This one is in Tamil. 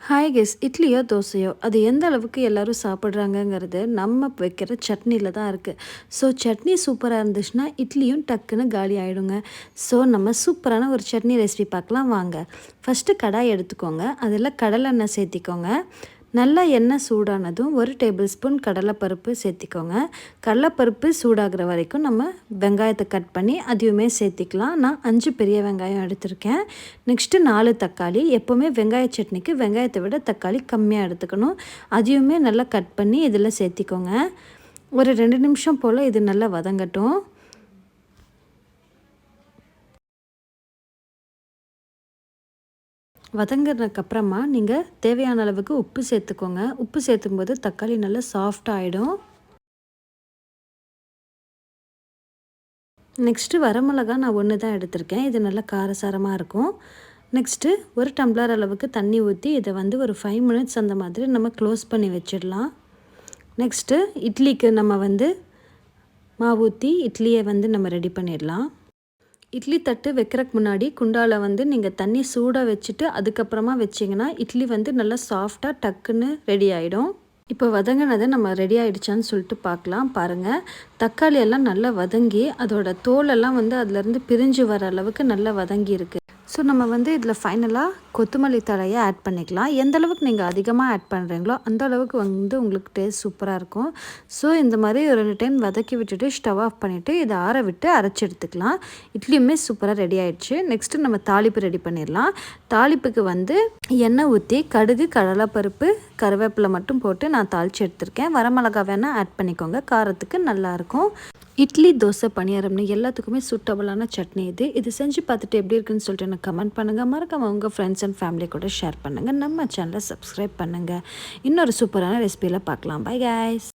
ஹாய் கெஸ் இட்லியோ தோசையோ அது எந்த அளவுக்கு எல்லாரும் சாப்பிட்றாங்கங்கிறது நம்ம வைக்கிற சட்னியில் தான் இருக்குது. ஸோ சட்னி சூப்பராக இருந்துச்சுன்னா இட்லியும் டக்குன்னு காலி ஆகிடுங்க. ஸோ நம்ம சூப்பரான ஒரு சட்னி ரெசிபி பார்க்கலாம் வாங்க. ஃபஸ்ட்டு கடாய் எடுத்துக்கோங்க, அதில் கடலெண்ணெய் சேர்த்திக்கோங்க. நல்லா எண்ணெய் சூடானதும் 1 டேபிள் ஸ்பூன் கடலைப்பருப்பு சேர்த்திக்கோங்க. கடலைப்பருப்பு சூடாகிற வரைக்கும் நம்ம வெங்காயத்தை கட் பண்ணி அதையுமே சேர்த்திக்கலாம். நான் 5 பெரிய வெங்காயம் எடுத்திருக்கேன். நெக்ஸ்ட்டு 4 தக்காளி. எப்போவுமே வெங்காய சட்னிக்கு வெங்காயத்தை விட தக்காளி கம்மியாக எடுத்துக்கணும். அதையுமே நல்லா கட் பண்ணி இதில் சேர்த்திக்கோங்க. ஒரு 2 நிமிஷம் போல் இது நல்லா வதங்கட்டும். வதங்கினதுக்கப்புறமா நீங்கள் தேவையான அளவுக்கு உப்பு சேர்த்துக்கோங்க. உப்பு சேர்த்தும்போது தக்காளி நல்லா சாஃப்டாக ஆகிடும். நெக்ஸ்ட்டு வரமிளகா நான் 1 தான் எடுத்திருக்கேன். இது நல்லா காரசாரமாக இருக்கும். நெக்ஸ்ட்டு 1 டம்ளர் அளவுக்கு தண்ணி ஊற்றி இதை ஒரு 5 மினிட்ஸ் அந்த மாதிரி நம்ம க்ளோஸ் பண்ணி வச்சிடலாம். நெக்ஸ்ட்டு இட்லிக்கு நம்ம மாவு ஊற்றி இட்லியை நம்ம ரெடி பண்ணிடலாம். இட்லி தட்டு வைக்கிறதுக்கு முன்னாடி குண்டாவில் நீங்கள் தண்ணி சூடாக வச்சுட்டு அதுக்கப்புறமா வச்சிங்கன்னா இட்லி நல்லா சாஃப்டாக டக்குன்னு ரெடி ஆகிடும். இப்போ வதங்கினதை நம்ம ரெடி ஆகிடுச்சான்னு சொல்லிட்டு பார்க்கலாம். பாருங்கள், தக்காளி எல்லாம் நல்லா வதங்கி அதோட தோலெல்லாம் அதுலேருந்து பிரிஞ்சு வர அளவுக்கு நல்லா வதங்கி இருக்குது. ஸோ நம்ம இதில் ஃபைனலாக கொத்தமல்லி தழையை ஆட் பண்ணிக்கலாம். எந்த அளவுக்கு நீங்கள் அதிகமாக ஆட் பண்ணுறீங்களோ அந்த அளவுக்கு உங்களுக்கு டேஸ்ட் சூப்பராக இருக்கும். ஸோ இந்த மாதிரி ஒரு 2 டைம் வதக்கி விட்டுட்டு ஸ்டவ் ஆஃப் பண்ணிவிட்டு இதை ஆற விட்டு அரைச்சி எடுத்துக்கலாம். இட்லியுமே சூப்பராக ரெடி ஆகிடுச்சு. நெக்ஸ்ட்டு நம்ம தாளிப்பு ரெடி பண்ணிடலாம். தாளிப்புக்கு எண்ணெய் ஊற்றி கடுகு, கடலைப்பருப்பு, கருவேப்பிலை மட்டும் போட்டு நான் தாளித்து எடுத்திருக்கேன். வரமிளகா வேணால் ஆட் பண்ணிக்கோங்க, காரத்துக்கு நல்லாயிருக்கும். இட்லி, தோசை, பணியாரம்னு எல்லாத்துக்குமே சூட்டபுளான சட்னி இது. இது செஞ்சு பார்த்துட்டு எப்படி இருக்குன்னு சொல்லிட்டு எனக்கு கமெண்ட் பண்ணுங்கள். மறக்காம உங்கள் ஃப்ரெண்ட்ஸ் அண்ட் ஃபேமிலி கூட ஷேர் பண்ணுங்கள். நம்ம சேனலை சப்ஸ்கிரைப் பண்ணுங்கள். இன்னொரு சூப்பரான ரெசிபியில் பார்க்கலாம். Bye guys.